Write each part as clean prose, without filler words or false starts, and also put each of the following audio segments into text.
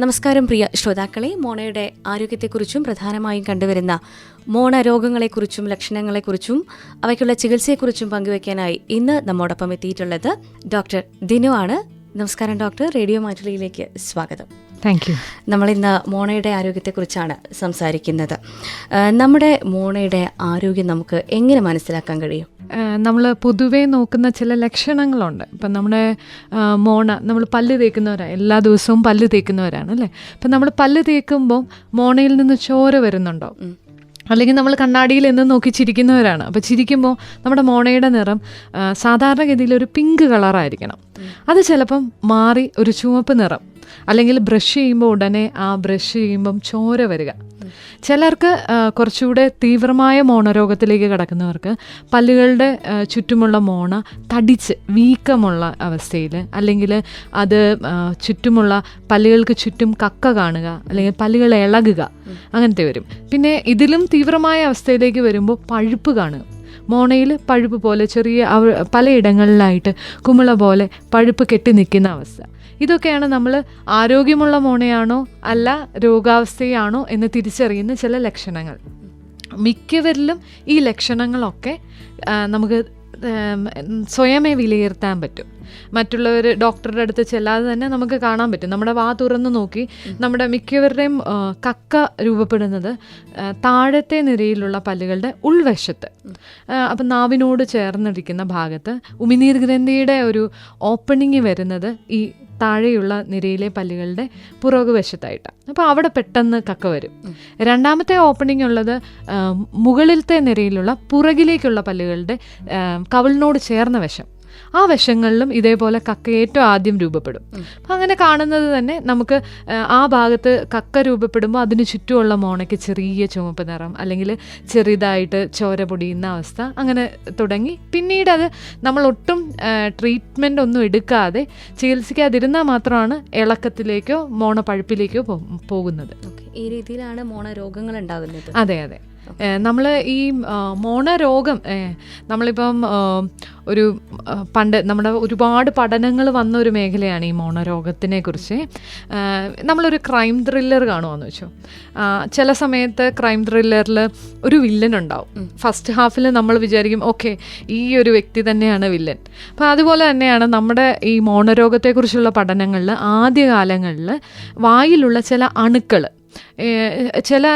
നമസ്കാരം പ്രിയ ശ്രോതാക്കളെ. മോണയുടെ ആരോഗ്യത്തെക്കുറിച്ചും പ്രധാനമായും കണ്ടുവരുന്ന മോണ രോഗങ്ങളെക്കുറിച്ചും ലക്ഷണങ്ങളെക്കുറിച്ചും അവയ്ക്കുള്ള ചികിത്സയെക്കുറിച്ചും പങ്കുവയ്ക്കാനായി ഇന്ന് നമ്മോടൊപ്പം എത്തിയിട്ടുള്ളത് ഡോക്ടർ ദിനു ആണ്. നമസ്കാരം ഡോക്ടർ, റേഡിയോ മാറ്റുലിയിലേക്ക് സ്വാഗതം. Thank you. നമ്മളിന്ന് മോണയുടെ ആരോഗ്യത്തെക്കുറിച്ചാണ് സംസാരിക്കുന്നത്. നമ്മുടെ മോണയുടെ ആരോഗ്യം നമുക്ക് എങ്ങനെ മനസ്സിലാക്കാൻ കഴിയും? നമ്മൾ പൊതുവേ നോക്കുന്ന ചില ലക്ഷണങ്ങളുണ്ട്. ഇപ്പം നമ്മുടെ മോണ, നമ്മൾ പല്ല് തേക്കുന്നവരാണ്, എല്ലാ ദിവസവും പല്ല് തേക്കുന്നവരാണ് അല്ലേ. അപ്പം നമ്മൾ പല്ല് തേക്കുമ്പോൾ മോണയിൽ നിന്ന് ചോര വരുന്നുണ്ടോ, അല്ലെങ്കിൽ നമ്മൾ കണ്ണാടിയിൽ എന്ന് നോക്കി ചിരിക്കുന്നവരാണ്. അപ്പോൾ ചിരിക്കുമ്പോൾ നമ്മുടെ മോണയുടെ നിറം സാധാരണഗതിയിൽ ഒരു പിങ്ക് കളറായിരിക്കണം. അത് ചിലപ്പം മാറി ഒരു ചുവപ്പ് നിറം, അല്ലെങ്കിൽ ബ്രഷ് ചെയ്യുമ്പോൾ ഉടനെ ബ്രഷ് ചെയ്യുമ്പം ചോര വരിക. ചിലർക്ക് കുറച്ചുകൂടെ തീവ്രമായ മോണരോഗത്തിലേക്ക് കിടക്കുന്നവർക്ക് പല്ലുകളുടെ ചുറ്റുമുള്ള മോണ തടിച്ച് വീക്കമുള്ള അവസ്ഥയിൽ, അല്ലെങ്കിൽ അത് ചുറ്റുമുള്ള പല്ലുകൾക്ക് ചുറ്റും കക്ക കാണുക, അല്ലെങ്കിൽ പല്ലുകൾ ഇളകുക, അങ്ങനത്തെ വരും. പിന്നെ ഇതിലും തീവ്രമായ അവസ്ഥയിലേക്ക് വരുമ്പോൾ പഴുപ്പ് കാണുക, മോണയിൽ പഴുപ്പ് പോലെ ചെറിയ പലയിടങ്ങളിലായിട്ട് കുമിള പോലെ പഴുപ്പ് കെട്ടി നിൽക്കുന്ന അവസ്ഥ. ഇതൊക്കെയാണ് നമ്മൾ ആരോഗ്യമുള്ള മോണയാണോ അല്ല രോഗാവസ്ഥയാണോ എന്ന് തിരിച്ചറിയുന്ന ചില ലക്ഷണങ്ങൾ. മിക്കവരിലും ഈ ലക്ഷണങ്ങളൊക്കെ നമുക്ക് സ്വയമേ വിലയിരുത്താൻ പറ്റും. മറ്റുള്ളവർ ഡോക്ടറുടെ അടുത്ത് ചെല്ലാതെ തന്നെ നമുക്ക് കാണാൻ പറ്റും. നമ്മുടെ വാ തുറന്ന് നോക്കി നമ്മുടെ മിക്കവരുടെയും കക്ക രൂപപ്പെടുന്നത് താഴത്തെ നിരയിലുള്ള പല്ലുകളുടെ ഉൾവശത്ത്, അപ്പം നാവിനോട് ചേർന്നിരിക്കുന്ന ഭാഗത്ത് ഉമിനീർ ഗ്രന്ഥിയുടെ ഒരു ഓപ്പണിങ് വരുന്നത് ഈ താഴെയുള്ള നിരയിലെ പല്ലുകളുടെ പുറകുവശത്തായിട്ടാണ്. അപ്പോൾ അവിടെ പെട്ടെന്ന് കക്ക വരും. രണ്ടാമത്തെ ഓപ്പണിംഗ് ഉള്ളത് മുകളിലത്തെ നിരയിലുള്ള പുറകിലേക്കുള്ള പല്ലുകളുടെ കവിളിനോട് ചേർന്ന വശം. ആ വശങ്ങളിലും ഇതേപോലെ കക്ക ഏറ്റവും ആദ്യം രൂപപ്പെടും. അപ്പം അങ്ങനെ കാണുന്നത് തന്നെ നമുക്ക് ആ ഭാഗത്ത് കക്ക രൂപപ്പെടുമ്പോൾ അതിന് ചുറ്റുമുള്ള മോണയ്ക്ക് ചെറിയ ചുവപ്പ് നിറം, അല്ലെങ്കിൽ ചെറുതായിട്ട് ചോര പൊടിയുന്ന അവസ്ഥ, അങ്ങനെ തുടങ്ങി പിന്നീട് അത് നമ്മൾ ഒട്ടും ട്രീറ്റ്മെൻ്റ് ഒന്നും എടുക്കാതെ ചികിത്സിക്കാതിരുന്നാൽ മാത്രമാണ് ഇളക്കത്തിലേക്കോ മോണ പഴുപ്പിലേക്കോ പോകുന്നത്. ഈ രീതിയിലാണ് മോണ രോഗങ്ങൾ ഉണ്ടാകുന്നത്. അതെ അതെ. നമ്മൾ ഈ മോണരോഗം നമ്മളിപ്പം ഒരു പണ്ട് നമ്മുടെ ഒരുപാട് പഠനങ്ങൾ വന്ന ഒരു മേഖലയാണ് ഈ മോണരോഗത്തിനെ കുറിച്ച്. നമ്മളൊരു ക്രൈം ത്രില്ലർ കാണുമെന്ന് വെച്ചോ. ചില സമയത്ത് ക്രൈം ത്രില്ലറിൽ ഒരു വില്ലൻ ഉണ്ടാവും. ഫസ്റ്റ് ഹാഫിൽ നമ്മൾ വിചാരിക്കും ഓക്കെ ഈ ഒരു വ്യക്തി തന്നെയാണ് വില്ലൻ. അപ്പോൾ അതുപോലെ തന്നെയാണ് നമ്മുടെ ഈ മോണരോഗത്തെക്കുറിച്ചുള്ള പഠനങ്ങളിൽ ആദ്യകാലങ്ങളിൽ വായിലുള്ള ചില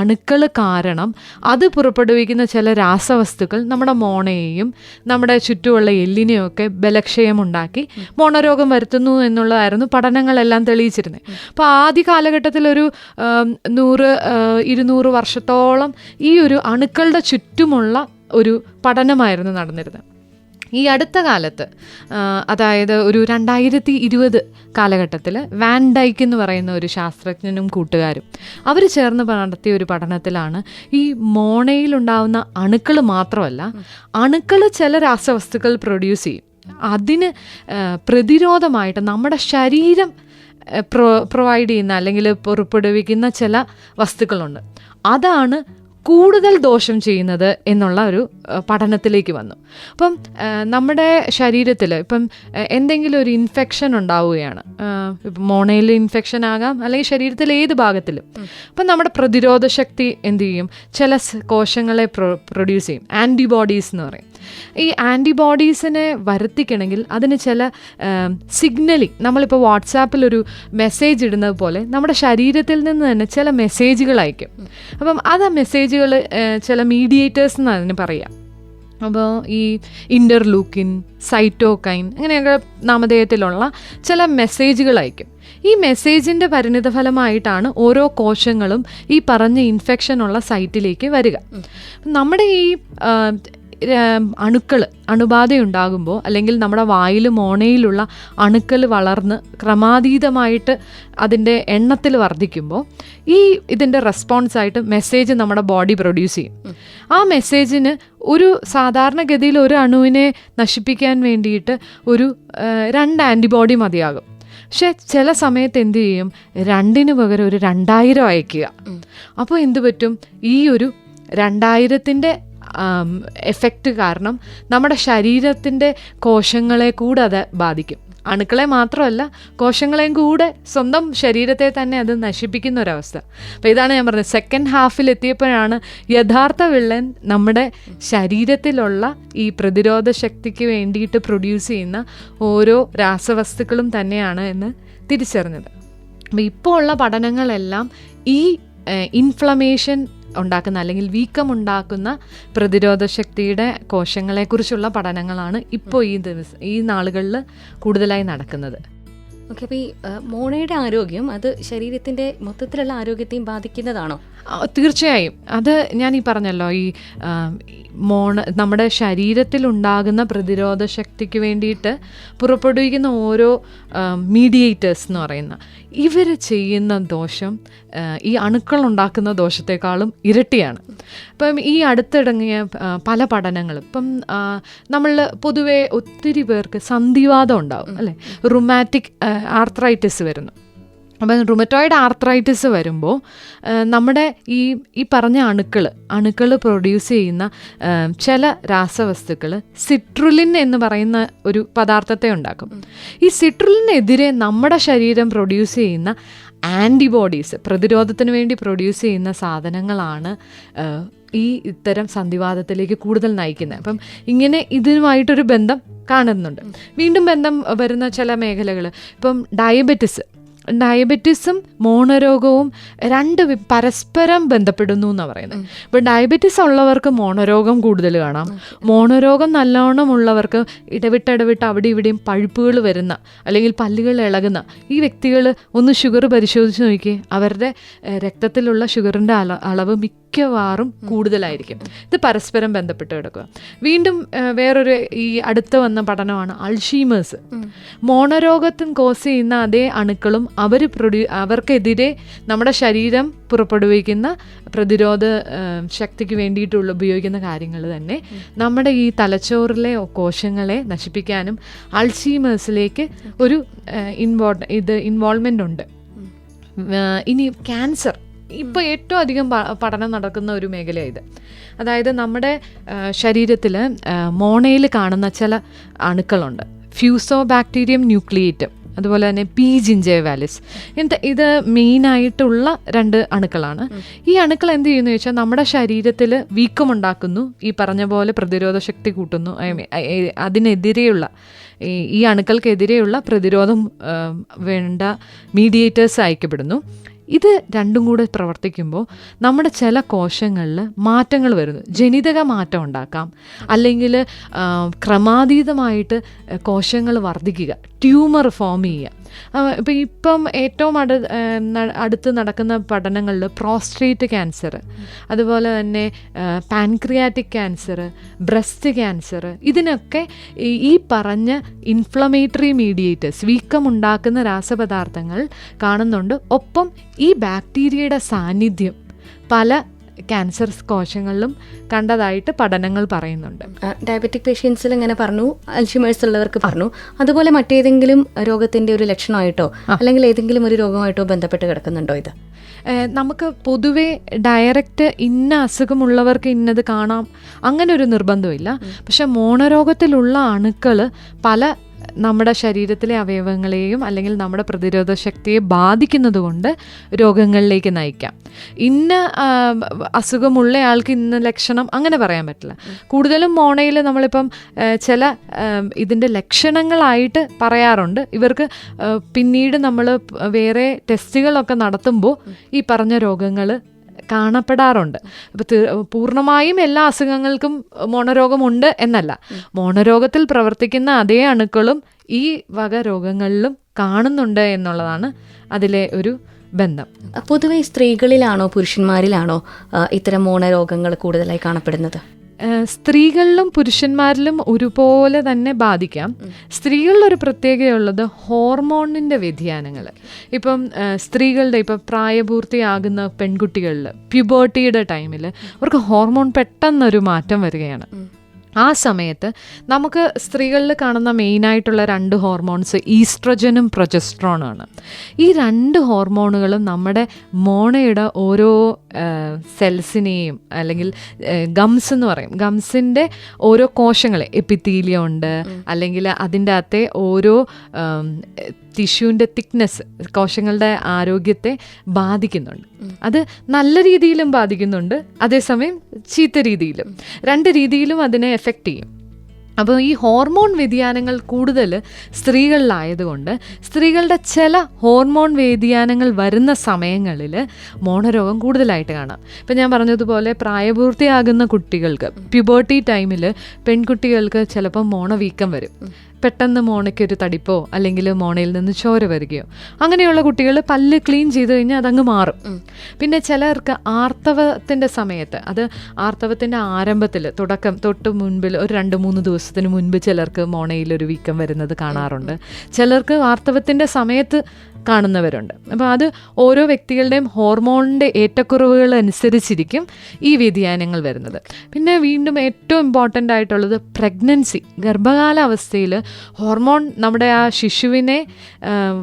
അണുക്കൾ കാരണം അത് പുറപ്പെടുവിക്കുന്ന ചില രാസവസ്തുക്കൾ നമ്മുടെ മോണയെയും നമ്മുടെ ചുറ്റുമുള്ള എല്ലിനെയും ഒക്കെ ബലക്ഷയമുണ്ടാക്കി മോണരോഗം വരുത്തുന്നു എന്നുള്ളതായിരുന്നു പഠനങ്ങളെല്ലാം തെളിയിച്ചിരുന്നത്. അപ്പോൾ ആദ്യ കാലഘട്ടത്തിൽ ഒരു 100-200 വർഷത്തോളം ഈ ഒരു അണുക്കളുടെ ചുറ്റുമുള്ള ഒരു പഠനമായിരുന്നു നടന്നിരുന്നത്. ഈ അടുത്ത കാലത്ത്, അതായത് ഒരു 2020 കാലഘട്ടത്തിൽ വാൻ ഡൈക്ക് എന്ന് പറയുന്ന ഒരു ശാസ്ത്രജ്ഞനും കൂട്ടുകാരും അവർ ചേർന്ന് നടത്തിയ ഒരു പഠനത്തിലാണ് ഈ മോണയിലുണ്ടാവുന്ന അണുക്കൾ മാത്രമല്ല, അണുക്കൾ ചില രാസവസ്തുക്കൾ പ്രൊഡ്യൂസ് ചെയ്യും. അതിന് പ്രതിരോധമായിട്ട് നമ്മുടെ ശരീരം പ്രൊവൈഡ് ചെയ്യുന്ന അല്ലെങ്കിൽ പുറപ്പെടുവിക്കുന്ന ചില വസ്തുക്കളുണ്ട്. അതാണ് കൂടുതൽ ദോഷം ചെയ്യുന്നത് എന്നുള്ള ഒരു പഠനത്തിലേക്ക് വന്നു. അപ്പം നമ്മുടെ ശരീരത്തിൽ ഇപ്പം എന്തെങ്കിലും ഒരു ഇൻഫെക്ഷൻ ഉണ്ടാവുകയാണ്, ഇപ്പം മോണയിൽ ഇൻഫെക്ഷൻ ആകാം, അല്ലെങ്കിൽ ശരീരത്തിൽ ഏത് ഭാഗത്തിലും. അപ്പം നമ്മുടെ പ്രതിരോധ ശക്തി എന്ത് ചെയ്യും, ചില കോശങ്ങളെ പ്രൊഡ്യൂസ് ചെയ്യും, ആൻറ്റിബോഡീസ് എന്ന് പറയും. ഈ ആൻറ്റിബോഡീസിനെ വരുത്തിക്കണമെങ്കിൽ അതിന് ചില സിഗ്നലിംഗ്, നമ്മളിപ്പോൾ വാട്സാപ്പിൽ ഒരു മെസ്സേജ് ഇടുന്നത് പോലെ നമ്മുടെ ശരീരത്തിൽ നിന്ന് തന്നെ ചില മെസ്സേജുകൾ അയക്കും. അപ്പം അത് ആ മെസ്സേജുകൾ ചില മീഡിയേറ്റേഴ്സ് എന്ന് അതിന് പറയാം. അപ്പോൾ ഈ ഇൻ്റർലൂക്കിൻ, സൈറ്റോകൈൻ, അങ്ങനെയൊക്കെ നാമധേയത്തിലുള്ള ചില മെസ്സേജുകൾ അയക്കും. ഈ മെസ്സേജിൻ്റെ പരിണിതഫലമായിട്ടാണ് ഓരോ കോശങ്ങളും ഈ പറഞ്ഞ ഇൻഫെക്ഷനുള്ള സൈറ്റിലേക്ക് വരിക. നമ്മുടെ ഈ അണുബാധയുണ്ടാകുമ്പോൾ, അല്ലെങ്കിൽ നമ്മുടെ വായിലും മോണയിലുള്ള അണുക്കൾ വളർന്ന് ക്രമാതീതമായിട്ട് അതിൻ്റെ എണ്ണത്തിൽ വർദ്ധിക്കുമ്പോൾ ഇതിൻ്റെ റെസ്പോൺസായിട്ട് മെസ്സേജ് നമ്മുടെ ബോഡി പ്രൊഡ്യൂസ് ചെയ്യും. ആ മെസ്സേജിന് ഒരു സാധാരണഗതിയിൽ ഒരു അണുവിനെ നശിപ്പിക്കാൻ വേണ്ടിയിട്ട് ഒരു 2 ആൻറ്റിബോഡി മതിയാകും. പക്ഷെ ചില സമയത്ത് എന്ത് ചെയ്യും, 2ന് പകരം ഒരു 2000 അയക്കുക. അപ്പോൾ എന്ത് പറ്റും, ഈ ഒരു 2000-ൻ്റെ എഫക്റ്റ് കാരണം നമ്മുടെ ശരീരത്തിൻ്റെ കോശങ്ങളെ കൂടെ അത് ബാധിക്കും. അണുക്കളെ മാത്രമല്ല കോശങ്ങളെയും കൂടെ സ്വന്തം ശരീരത്തെ തന്നെ അത് നശിപ്പിക്കുന്ന ഒരവസ്ഥ. അപ്പോൾ ഇതാണ് ഞാൻ പറഞ്ഞത്, സെക്കൻഡ് ഹാഫിൽ എത്തിയപ്പോഴാണ് യഥാർത്ഥ വില്ലൻ നമ്മുടെ ശരീരത്തിലുള്ള ഈ പ്രതിരോധ ശക്തിക്ക് വേണ്ടിയിട്ട് പ്രൊഡ്യൂസ് ചെയ്യുന്ന ഓരോ രാസവസ്തുക്കളും തന്നെയാണ് എന്ന് തിരിച്ചറിഞ്ഞത്. അപ്പോൾ ഇപ്പോൾ ഉള്ള പഠനങ്ങളെല്ലാം ഈ ഇൻഫ്ലമേഷൻ ഉണ്ടാക്കുന്ന അല്ലെങ്കിൽ വീക്കം ഉണ്ടാക്കുന്ന പ്രതിരോധ ശക്തിയുടെ കോശങ്ങളെക്കുറിച്ചുള്ള പഠനങ്ങളാണ് ഇപ്പോൾ ഈ നാളുകളിൽ കൂടുതലായി നടക്കുന്നത്. ഓക്കെ, അപ്പോൾ ഈ മോണയുടെ ആരോഗ്യം അത് ശരീരത്തിൻ്റെ മൊത്തത്തിലുള്ള ആരോഗ്യത്തെയും ബാധിക്കുന്നതാണോ? തീർച്ചയായും. അത് ഞാൻ പറഞ്ഞല്ലോ, ഈ നമ്മുടെ ശരീരത്തിലുണ്ടാകുന്ന പ്രതിരോധ ശക്തിക്ക് വേണ്ടിയിട്ട് പുറപ്പെടുവിക്കുന്ന ഓരോ മീഡിയേറ്റേഴ്സ് എന്ന് പറയുന്ന ഇവർ ചെയ്യുന്ന ദോഷം ഈ അണുക്കളുണ്ടാക്കുന്ന ദോഷത്തെക്കാളും ഇരട്ടിയാണ്. ഇപ്പം ഈ അടുത്തിടങ്ങിയ പല പഠനങ്ങളും ഇപ്പം നമ്മൾ പൊതുവെ ഒത്തിരി പേർക്ക് സന്ധിവാതം ഉണ്ടാവും അല്ലേ, റുമാറ്റിക് ആർത്രൈറ്റിസ് വരുന്നു. അപ്പം റുമറ്റോയിഡ് ആർത്രൈറ്റിസ് വരുമ്പോൾ നമ്മുടെ ഈ പറഞ്ഞ അണുക്കൾ പ്രൊഡ്യൂസ് ചെയ്യുന്ന ചില രാസവസ്തുക്കൾ സിട്രുലിൻ എന്ന് പറയുന്ന ഒരു പദാർത്ഥത്തെ ഉണ്ടാക്കും. ഈ സിട്രുലിനെതിരെ നമ്മുടെ ശരീരം പ്രൊഡ്യൂസ് ചെയ്യുന്ന ആൻറ്റിബോഡീസ്, പ്രതിരോധത്തിന് വേണ്ടി പ്രൊഡ്യൂസ് ചെയ്യുന്ന സാധനങ്ങളാണ് ഈ ഇത്തരം സന്ധിവാതത്തിലേക്ക് കൂടുതൽ നയിക്കുന്നത്. അപ്പം ഇങ്ങനെ ഇതിനുമായിട്ടൊരു ബന്ധം കാണുന്നുണ്ട്. വീണ്ടും ബന്ധം വരുന്ന ചില മേഖലകൾ, ഇപ്പം ഡയബറ്റിസും മോണരോഗവും പരസ്പരം ബന്ധപ്പെടുന്നു എന്നാണ് പറയുന്നത്. ഇപ്പോൾ ഡയബറ്റിസ് ഉള്ളവർക്ക് മോണരോഗം കൂടുതൽ കാണാം. മോണരോഗം നല്ലോണം ഉള്ളവർക്ക് ഇടവിട്ട് അവിടെ ഇവിടെയും പഴുപ്പുകൾ വരുന്ന അല്ലെങ്കിൽ പല്ലുകൾ ഇളകുന്ന ഈ വ്യക്തികൾ ഒന്ന് ഷുഗർ പരിശോധിച്ച് നോക്കിയേ, അവരുടെ രക്തത്തിലുള്ള ഷുഗറിൻ്റെ അളവ് മിക്കവാറും കൂടുതലായിരിക്കും. ഇത് പരസ്പരം ബന്ധപ്പെട്ട് കിടക്കുക. വീണ്ടും വേറൊരു ഈ അടുത്ത് വന്ന പഠനമാണ് അൾഷീമേഴ്സ്. മോണരോഗത്തിന് കോസ് ചെയ്യുന്ന അതേ അണുക്കളും അവർക്കെതിരെ നമ്മുടെ ശരീരം പുറപ്പെടുവിക്കുന്ന പ്രതിരോധ ശക്തിക്ക് വേണ്ടിയിട്ടുള്ള ഉപയോഗിക്കുന്ന കാര്യങ്ങൾ തന്നെ നമ്മുടെ ഈ തലച്ചോറിലെ കോശങ്ങളെ നശിപ്പിക്കാനും അൾഷീമേഴ്സിലേക്ക് ഒരു ഇൻവോൾവ്മെൻ്റ് ഉണ്ട്. ഇനി ക്യാൻസർ ഇപ്പോൾ ഏറ്റവും അധികം പഠനം നടക്കുന്ന ഒരു മേഖലയാണ് ഇത്. അതായത് നമ്മുടെ ശരീരത്തിൽ മോണയിൽ കാണുന്ന ചില അണുക്കളുണ്ട്, ഫ്യൂസോബാക്ടീരിയം ന്യൂക്ലിയേറ്റം, അതുപോലെ തന്നെ പി ജിഞ്ചേവാലിസ്. ഇത് മെയിനായിട്ടുള്ള 2 അണുക്കളാണ്. ഈ അണുക്കൾ എന്ത് ചെയ്യുന്നു ചോദിച്ചാൽ നമ്മുടെ ശരീരത്തിൽ വീക്കമുണ്ടാക്കുന്നു, ഈ പറഞ്ഞ പോലെ പ്രതിരോധ ശക്തി കൂട്ടുന്നു, അതിനെതിരെയുള്ള ഈ അണുക്കൾക്കെതിരെയുള്ള പ്രതിരോധം വേണ്ട മീഡിയേറ്റേഴ്സ് അയക്കപ്പെടുന്നു. ഇത് രണ്ടും കൂടെ പ്രവർത്തിക്കുമ്പോൾ നമ്മുടെ ചില കോശങ്ങളിൽ മാറ്റങ്ങൾ വരുന്നു. ജനിതക മാറ്റം ഉണ്ടാക്കാം, അല്ലെങ്കിൽ ക്രമാതീതമായിട്ട് കോശങ്ങൾ വർദ്ധിക്കുക, ട്യൂമർ ഫോം ചെയ്യുക. ഇപ്പം ഏറ്റവും അടുത്ത് നടക്കുന്ന പഠനങ്ങളിൽ പ്രോസ്റ്റേറ്റ് ക്യാൻസർ, അതുപോലെ തന്നെ പാൻക്രിയാറ്റിക് ക്യാൻസർ, ബ്രസ്റ്റ് ക്യാൻസർ, ഇതിനൊക്കെ ഈ പറഞ്ഞ ഇൻഫ്ലമേറ്ററി മീഡിയേറ്റേഴ്സ്, വീക്കമുണ്ടാക്കുന്ന രാസപദാർത്ഥങ്ങൾ കാണുന്നുണ്ട്. ഒപ്പം ഈ ബാക്ടീരിയയുടെ സാന്നിധ്യം പല ക്യാൻസർ കോശങ്ങളിലും കണ്ടതായിട്ട് പഠനങ്ങൾ പറയുന്നുണ്ട്. ഡയബറ്റിക് പേഷ്യൻസിൽ ഇങ്ങനെ പറഞ്ഞു, അൽഷിമേഴ്സ് ഉള്ളവർക്ക് പറഞ്ഞു. അതുപോലെ മറ്റേതെങ്കിലും രോഗത്തിൻ്റെ ഒരു ലക്ഷണമായിട്ടോ അല്ലെങ്കിൽ ഏതെങ്കിലും ഒരു രോഗമായിട്ടോ ബന്ധപ്പെട്ട് കിടക്കുന്നുണ്ടോ ഇത്? നമുക്ക് പൊതുവെ ഡയറക്റ്റ് ഇന്ന അസുഖമുള്ളവർക്ക് ഇന്നത് കാണാം അങ്ങനെ ഒരു നിർബന്ധമില്ല. പക്ഷെ മോണരോഗത്തിലുള്ള അണുക്കൾ പല നമ്മുടെ ശരീരത്തിലെ അവയവങ്ങളെയും അല്ലെങ്കിൽ നമ്മുടെ പ്രതിരോധ ശക്തിയെ ബാധിക്കുന്നത് കൊണ്ട് രോഗങ്ങളിലേക്ക് നയിക്കാം. ഇന്ന അസുഖമുള്ള ആൾക്ക് ഇന്ന ലക്ഷണം അങ്ങനെ പറയാൻ പറ്റില്ല. കൂടുതലും മോണയിൽ നമ്മളിപ്പം ചില ഇതിൻ്റെ ലക്ഷണങ്ങളായിട്ട് പറയാറുണ്ട്. ഇവർക്ക് പിന്നീട് നമ്മൾ വേറെ ടെസ്റ്റുകളൊക്കെ നടത്തുമ്പോൾ ഈ പറഞ്ഞ രോഗങ്ങൾ കാണപ്പെടാറുണ്ട്. അപ്പോൾ പൂർണ്ണമായും എല്ലാ അസുഖങ്ങൾക്കും മോണരോഗമുണ്ട് എന്നല്ല, മോണരോഗത്തിൽ പ്രവർത്തിക്കുന്ന അതേ അണുക്കളും ഈ വക രോഗങ്ങളിലും കാണുന്നുണ്ട് എന്നുള്ളതാണ് അതിലെ ഒരു ബന്ധം. പൊതുവെ സ്ത്രീകളിലാണോ പുരുഷന്മാരിലാണോ ഇത്തരം മോണരോഗങ്ങൾ കൂടുതലായി കാണപ്പെടുന്നത്? സ്ത്രീകളിലും പുരുഷന്മാരിലും ഒരുപോലെ തന്നെ ബാധിക്കാം. സ്ത്രീകളിലൊരു പ്രത്യേകതയുള്ളത് ഹോർമോണിൻ്റെ വ്യതിയാനങ്ങൾ. ഇപ്പം സ്ത്രീകളുടെ ഇപ്പം പ്രായപൂർത്തിയാകുന്ന പെൺകുട്ടികളിൽ പ്യൂബർട്ടിയുടെ ടൈമിൽ അവർക്ക് ഹോർമോൺ പെട്ടെന്നൊരു മാറ്റം വരികയാണ്. ആ സമയത്ത് നമുക്ക് സ്ത്രീകളിൽ കാണുന്ന മെയിനായിട്ടുള്ള 2 ഹോർമോൺസ് ഈസ്ട്രജനും പ്രൊജസ്ട്രോണുമാണ്. ഈ 2 ഹോർമോണുകളും നമ്മുടെ മോണയുടെ ഓരോ സെൽസിനെയും അല്ലെങ്കിൽ ഗംസ് എന്ന് പറയും, ഗംസിൻ്റെ ഓരോ കോശങ്ങളെ എപ്പിത്തീലിയം ഉണ്ട്, അല്ലെങ്കിൽ അതിൻ്റെ അകത്തെ ഓരോ ടിഷ്യൂവിൻ്റെ തിക്നെസ് കോശങ്ങളുടെ ആരോഗ്യത്തെ ബാധിക്കുന്നുണ്ട്. അത് നല്ല രീതിയിലും ബാധിക്കുന്നുണ്ട്, അതേസമയം ചീത്ത രീതിയിലും, രണ്ട് രീതിയിലും അതിനെ എഫക്റ്റ് ചെയ്യും. അപ്പോൾ ഈ ഹോർമോൺ വ്യതിയാനങ്ങൾ കൂടുതൽ സ്ത്രീകളിലായതുകൊണ്ട് സ്ത്രീകളുടെ ചില ഹോർമോൺ വ്യതിയാനങ്ങൾ വരുന്ന സമയങ്ങളിൽ മോണരോഗം കൂടുതലായിട്ട് കാണാം. ഇപ്പം ഞാൻ പറഞ്ഞതുപോലെ പ്രായപൂർത്തിയാകുന്ന കുട്ടികൾക്ക് പ്യൂബർട്ടി ടൈമിൽ പെൺകുട്ടികൾക്ക് ചിലപ്പോൾ മോണവീക്കം വരും. പെട്ടെന്ന് മോണയ്ക്കൊരു തടിപ്പോ അല്ലെങ്കിൽ മോണയിൽ നിന്ന് ചോര വരികയോ, അങ്ങനെയുള്ള കുട്ടികൾ പല്ല് ക്ലീൻ ചെയ്ത് കഴിഞ്ഞാൽ അതങ്ങ് മാറും. പിന്നെ ചിലർക്ക് ആർത്തവത്തിൻ്റെ സമയത്ത്, അത് ആർത്തവത്തിൻ്റെ ആരംഭത്തിൽ തൊട്ട് മുൻപിൽ ഒരു 2-3 ദിവസത്തിന് മുൻപ് ചിലർക്ക് മോണയിലൊരു വീക്കം വരുന്നത് കാണാറുണ്ട്. ചിലർക്ക് ആർത്തവത്തിൻ്റെ സമയത്ത് കാണുന്നവരുണ്ട്. അപ്പോൾ അത് ഓരോ വ്യക്തികളുടെയും ഹോർമോണിൻ്റെ ഏറ്റക്കുറവുകൾ അനുസരിച്ചിരിക്കും ഈ വ്യതിയാനങ്ങൾ വരുന്നത്. പിന്നെ വീണ്ടും ഏറ്റവും ഇമ്പോർട്ടൻ്റ് ആയിട്ടുള്ളത് പ്രഗ്നൻസി, ഗർഭകാലാവസ്ഥയിൽ ഹോർമോൺ നമ്മുടെ ആ ശിശുവിനെ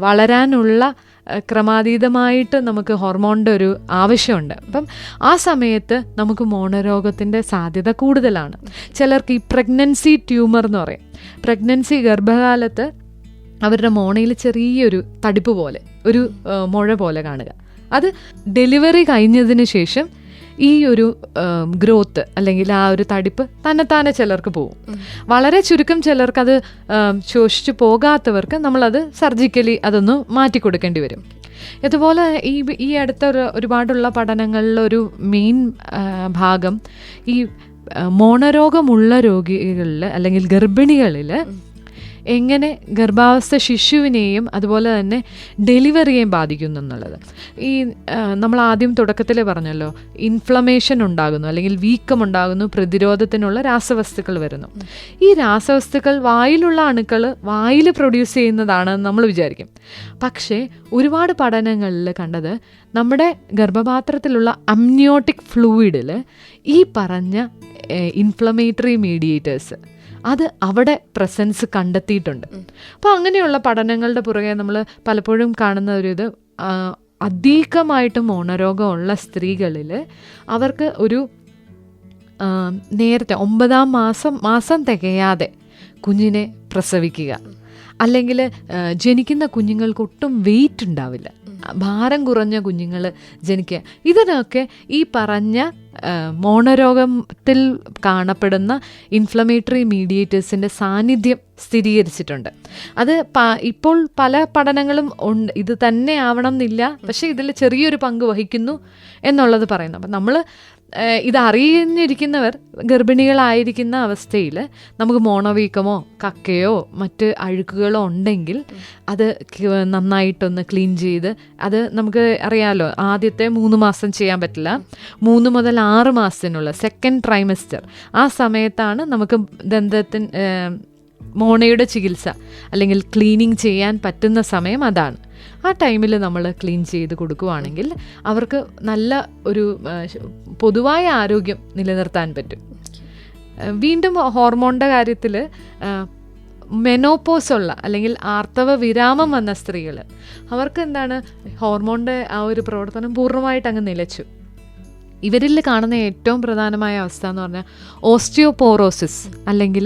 വളരാനുള്ള ക്രമാതീതമായിട്ട് നമുക്ക് ഹോർമോണിൻ്റെ ഒരു ആവശ്യമുണ്ട്. അപ്പം ആ സമയത്ത് നമുക്ക് മോണരോഗത്തിൻ്റെ സാധ്യത കൂടുതലാണ്. ചിലർക്ക് ഈ പ്രഗ്നൻസി ട്യൂമർ എന്ന് പറയും. പ്രഗ്നൻസി ഗർഭകാലത്ത് അവരുടെ മോണയിൽ ചെറിയൊരു തടിപ്പ് പോലെ, ഒരു മുഴ പോലെ കാണുക. അത് ഡെലിവറി കഴിഞ്ഞതിന് ശേഷം ഈ ഒരു ഗ്രോത്ത് അല്ലെങ്കിൽ ആ ഒരു തടിപ്പ് തന്നെത്താനെ ചിലർക്ക് പോകും. വളരെ ചുരുക്കം ചിലർക്കത് ശോഷിച്ചു പോകാത്തവർക്ക് നമ്മളത് സർജിക്കലി അതൊന്ന് മാറ്റി കൊടുക്കേണ്ടി വരും. ഇതുപോലെ ഈ അടുത്ത ഒരുപാടുള്ള പഠനങ്ങളിലൊരു മെയിൻ ഭാഗം ഈ മോണരോഗമുള്ള രോഗികളിൽ അല്ലെങ്കിൽ ഗർഭിണികളിൽ എങ്ങനെ ഗർഭാവസ്ഥ ശിശുവിനെയും അതുപോലെ തന്നെ ഡെലിവറിയെയും ബാധിക്കുന്നു എന്നുള്ളത്. ഈ നമ്മൾ ആദ്യം തുടക്കത്തിൽ പറഞ്ഞല്ലോ, ഇൻഫ്ലമേഷൻ ഉണ്ടാകുന്നു അല്ലെങ്കിൽ വീക്കം ഉണ്ടാകുന്നു, പ്രതിരോധത്തിനുള്ള രാസവസ്തുക്കൾ വരുന്നു. ഈ രാസവസ്തുക്കൾ വായിലുള്ള അണുക്കൾ വായിൽ പ്രൊഡ്യൂസ് ചെയ്യുന്നതാണെന്ന് നമ്മൾ വിചാരിക്കും. പക്ഷേ ഒരുപാട് പഠനങ്ങളിൽ കണ്ടത് നമ്മുടെ ഗർഭപാത്രത്തിലുള്ള അമ്നിയോട്ടിക് ഫ്ലൂയിഡിൽ ഈ പറഞ്ഞ ഇൻഫ്ലമേറ്ററി മീഡിയേറ്റേഴ്സ് അത് അവിടെ പ്രസൻസ് കണ്ടെത്തിയിട്ടുണ്ട്. അപ്പോൾ അങ്ങനെയുള്ള പഠനങ്ങളുടെ പുറകെ നമ്മൾ പലപ്പോഴും കാണുന്ന ഒരു ഇത്, അധികമായിട്ട് മോണരോഗമുള്ള സ്ത്രീകളിൽ അവർക്ക് ഒരു നേരത്തെ 9-ാം മാസം തികയാതെ കുഞ്ഞിനെ പ്രസവിക്കുക, അല്ലെങ്കിൽ ജനിക്കുന്ന കുഞ്ഞുങ്ങൾക്ക് ഒട്ടും വെയിറ്റ് ഉണ്ടാവില്ല, ഭാരം കുറഞ്ഞ കുഞ്ഞുങ്ങൾ ജനിക്കുക. ഇതിനൊക്കെ ഈ പറഞ്ഞ മോണരോഗത്തിൽ കാണപ്പെടുന്ന ഇൻഫ്ലമേറ്ററി മീഡിയേറ്റേഴ്സിൻ്റെ സാന്നിധ്യം സ്ഥിരീകരിച്ചിട്ടുണ്ട്. അത് ഇപ്പോൾ പല പഠനങ്ങളും ഉണ്ട്, ഇത് തന്നെ ആവണം എന്നില്ല, പക്ഷേ ഇതിൽ ചെറിയൊരു പങ്ക് വഹിക്കുന്നു എന്നുള്ളത് പറയുന്നു. അപ്പം നമ്മൾ ഇതറിഞ്ഞിരിക്കുന്നവർ ഗർഭിണികളായിരിക്കുന്ന അവസ്ഥയിൽ നമുക്ക് മോണവീക്കമോ കക്കയോ മറ്റ് അഴുക്കുകളോ ഉണ്ടെങ്കിൽ അത് നന്നായിട്ടൊന്ന് ക്ലീൻ ചെയ്ത്, അത് നമുക്ക് അറിയാമല്ലോ, ആദ്യത്തെ 3 മാസം ചെയ്യാൻ പറ്റില്ല, 3 മുതൽ 6 മാസത്തിനുള്ള സെക്കൻഡ് ട്രൈമസ്റ്റർ ആ സമയത്താണ് നമുക്ക് മോണയുടെ ചികിത്സ അല്ലെങ്കിൽ ക്ലീനിങ് ചെയ്യാൻ പറ്റുന്ന സമയം അതാണ്. ആ ടൈമിൽ നമ്മൾ ക്ലീൻ ചെയ്ത് കൊടുക്കുകയാണെങ്കിൽ അവർക്ക് നല്ല ഒരു പൊതുവായ ആരോഗ്യം നിലനിർത്താൻ പറ്റും. വീണ്ടും ഹോർമോണിൻ്റെ കാര്യത്തിൽ മെനോപോസ് ഉള്ള അല്ലെങ്കിൽ ആർത്തവ വിരാമം വന്ന സ്ത്രീകൾ, അവർക്ക് എന്താണ് ഹോർമോണിൻ്റെ ആ ഒരു പ്രവർത്തനം പൂർണ്ണമായിട്ട് അങ്ങ് നിലച്ചു. ഇവരിൽ കാണുന്ന ഏറ്റവും പ്രധാനമായ അവസ്ഥ എന്ന് പറഞ്ഞാൽ ഓസ്റ്റിയോപോറോസിസ് അല്ലെങ്കിൽ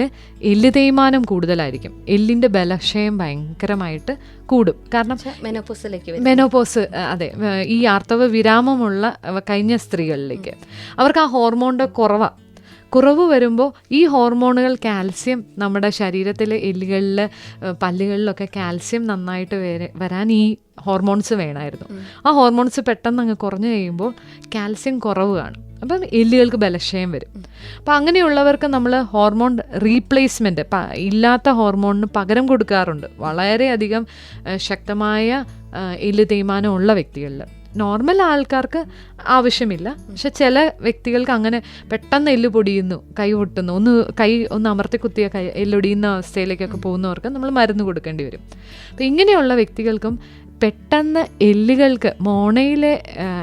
എല്ല് തേയ്മാനം കൂടുതലായിരിക്കും. എല്ലിൻ്റെ ബലക്ഷയം ഭയങ്കരമായിട്ട് കൂടും. കാരണം മെനോപോസ്, അതെ, ഈ ആർത്തവ വിരാമമുള്ള കഴിഞ്ഞ സ്ത്രീകളിലേക്ക് അവർക്ക് ആ ഹോർമോണിൻ്റെ കുറവ് വരുമ്പോൾ ഈ ഹോർമോണുകൾ കാൽസ്യം നമ്മുടെ ശരീരത്തിലെ എല്ലുകളിൽ പല്ലുകളിലൊക്കെ കാൽസ്യം നന്നായിട്ട് വരാൻ ഈ ഹോർമോൺസ് വേണമായിരുന്നു. ആ ഹോർമോൺസ് പെട്ടെന്ന് അങ്ങ് കുറഞ്ഞു കഴിയുമ്പോൾ കാൽസ്യം കുറവ് കാണും. അപ്പം എല്ലുകൾക്ക് ബലക്ഷയം വരും. അപ്പം അങ്ങനെയുള്ളവർക്ക് നമ്മൾ ഹോർമോൺ റീപ്ലേസ്മെൻറ്റ്, ഇല്ലാത്ത ഹോർമോണിന് പകരം കൊടുക്കാറുണ്ട് വളരെയധികം ശക്തമായ എല്ല് തേയ്മാനം ഉള്ള വ്യക്തികളിൽ. നോർമൽ ആൾക്കാർക്ക് ആവശ്യമില്ല, പക്ഷെ ചില വ്യക്തികൾക്ക് അങ്ങനെ പെട്ടെന്ന് എല്ല് പൊടിയുന്നു, കൈ പൊട്ടുന്നു, കൈ അമർത്തി കുത്തിയ എല്ലൊടിയുന്ന അവസ്ഥയിലേക്കൊക്കെ പോകുന്നവർക്ക് നമ്മൾ മരുന്ന് കൊടുക്കേണ്ടി വരും. അപ്പം ഇങ്ങനെയുള്ള വ്യക്തികൾക്കും പെട്ടെന്ന് എല്ലുകൾക്ക് മോണയിലെ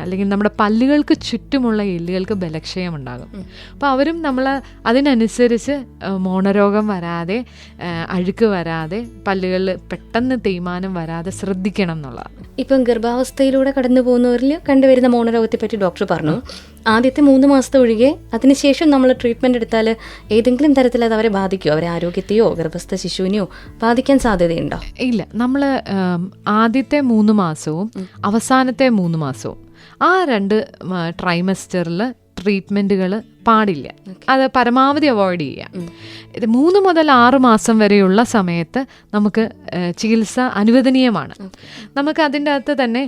അല്ലെങ്കിൽ നമ്മുടെ പല്ലുകൾക്ക് ചുറ്റുമുള്ള എല്ലുകൾക്ക് ബലക്ഷയം ഉണ്ടാകും. അപ്പോൾ അവരും നമ്മൾ അതിനനുസരിച്ച് മോണരോഗം വരാതെ, അഴുക്ക് വരാതെ, പല്ലുകളിൽ പെട്ടെന്ന് തേയ്മാനം വരാതെ ശ്രദ്ധിക്കണം എന്നുള്ളതാണ്. ഇപ്പം ഗർഭാവസ്ഥയിലൂടെ കടന്നു പോകുന്നവരിൽ കണ്ടുവരുന്ന മോണരോഗത്തെ പറ്റി ഡോക്ടർ പറഞ്ഞു. ആദ്യത്തെ 3 മാസത്തെ ഒഴികെ അതിനുശേഷം നമ്മൾ ട്രീറ്റ്മെൻറ്റ് എടുത്താൽ ഏതെങ്കിലും തരത്തിൽ അത് അവരെ ബാധിക്കുമോ? അവരെ ആരോഗ്യത്തെയോ ഗർഭസ്ഥ ശിശുവിനെയോ ബാധിക്കാൻ സാധ്യതയുണ്ടോ? ഇല്ല, നമ്മൾ ആദ്യത്തെ 3 മാസവും അവസാനത്തെ 3 മാസവും ആ 2 ട്രൈമസ്റ്ററിൽ ട്രീറ്റ്മെൻറ്റുകൾ പാടില്ല. അത് പരമാവധി അവോയ്ഡ് ചെയ്യാം. 3 മുതൽ 6 മാസം വരെയുള്ള സമയത്ത് നമുക്ക് ചികിത്സ അനുവദനീയമാണ്. നമുക്ക് അതിൻ്റെ അകത്ത് തന്നെ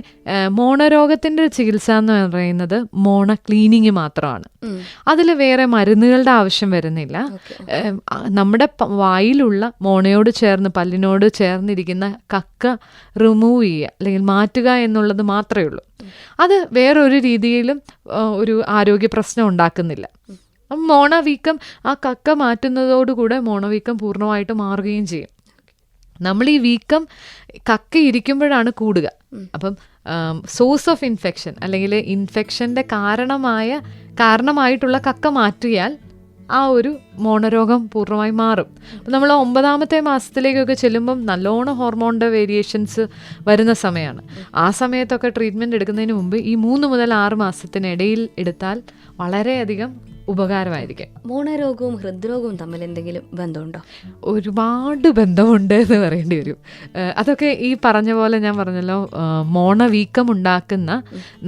മോണരോഗത്തിൻ്റെ ചികിത്സ എന്ന് പറയുന്നത് മോണ ക്ലീനിങ് മാത്രമാണ്. അതിൽ വേറെ മരുന്നുകളുടെ ആവശ്യം വരുന്നില്ല. നമ്മുടെ വായിലുള്ള മോണയോട് ചേർന്ന്, പല്ലിനോട് ചേർന്നിരിക്കുന്ന കക്ക റിമൂവ് ചെയ്യുക അല്ലെങ്കിൽ മാറ്റുക എന്നുള്ളത് മാത്രമേ ഉള്ളൂ. അത് വേറൊരു രീതിയിലും ഒരു ആരോഗ്യ പ്രശ്നം ഉണ്ടാക്കുന്നില്ല. മോണവീക്കം, ആ കക്ക മാറ്റുന്നതോടുകൂടെ മോണവീക്കം പൂർണ്ണമായിട്ട് മാറുകയും ചെയ്യും. നമ്മൾ ഈ വീക്കം കക്ക ഇരിക്കുമ്പോഴാണ് കൂടുക. അപ്പം സോഴ്സ് ഓഫ് ഇൻഫെക്ഷൻ അല്ലെങ്കിൽ ഇൻഫെക്ഷൻ്റെ കാരണമായിട്ടുള്ള കക്ക മാറ്റിയാൽ ആ ഒരു മോണരോഗം പൂർണ്ണമായി മാറും. അപ്പം നമ്മൾ 9ാമത്തെ മാസത്തിലേക്കൊക്കെ ചെല്ലുമ്പം നല്ലോണം ഹോർമോണിൻ്റെ വേരിയേഷൻസ് വരുന്ന സമയമാണ്. ആ സമയത്തൊക്കെ ട്രീറ്റ്മെൻറ്റ് എടുക്കുന്നതിന് മുമ്പ് ഈ 3 മുതൽ 6 മാസത്തിനിടയിൽ എടുത്താൽ വളരെയധികം ഉപകാരമായിരിക്കും. മോണരോഗവും ഹൃദ്രോഗവും തമ്മിൽ എന്തെങ്കിലും ബന്ധമുണ്ടോ? ഒരുപാട് ബന്ധമുണ്ട് എന്ന് പറയേണ്ടി വരും. അതൊക്കെ ഈ പറഞ്ഞ പോലെ ഞാൻ പറഞ്ഞല്ലോ, മോണവീക്കം ഉണ്ടാക്കുന്ന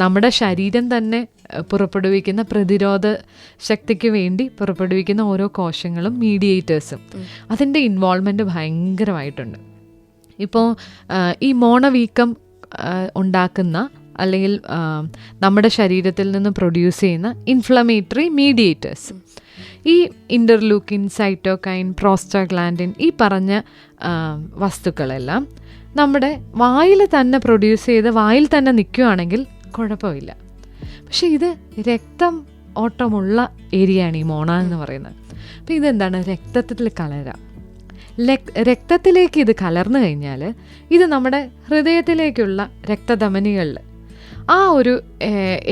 നമ്മുടെ ശരീരം തന്നെ പുറപ്പെടുവിക്കുന്ന പ്രതിരോധ ശക്തിക്ക് വേണ്ടി പുറപ്പെടുവിക്കുന്ന ഓരോ കോശങ്ങളും മീഡിയേറ്റേഴ്സും അതിൻ്റെ ഇൻവോൾവ്മെൻറ്റ് ഭയങ്കരമായിട്ടുണ്ട്. ഇപ്പോൾ ഈ മോണവീക്കം ഉണ്ടാക്കുന്ന അല്ലെങ്കിൽ നമ്മുടെ ശരീരത്തിൽ നിന്ന് പ്രൊഡ്യൂസ് ചെയ്യുന്ന ഇൻഫ്ലമേറ്ററി മീഡിയേറ്റേഴ്സ്, ഈ ഇൻ്റർലൂക്കിൻ, സൈറ്റോകൈൻ, പ്രോസ്റ്റാഗ്ലാൻഡിൻ, ഈ പറഞ്ഞ വസ്തുക്കളെല്ലാം നമ്മുടെ വായിൽ തന്നെ പ്രൊഡ്യൂസ് ചെയ്ത് വായിൽ തന്നെ നിൽക്കുകയാണെങ്കിൽ കുഴപ്പമില്ല. പക്ഷേ ഇത് രക്തം ഓട്ടമുള്ള ഏരിയയാണ് ഈ മോണ എന്ന് പറയുന്നത്. അപ്പോൾ ഇതെന്താണ്? രക്തത്തിൽ കലരാം. രക്തത്തിലേക്ക് ഇത് കലർന്നു കഴിഞ്ഞാൽ ഇത് നമ്മുടെ ഹൃദയത്തിലേക്കുള്ള രക്തധമനികളിൽ ആ ഒരു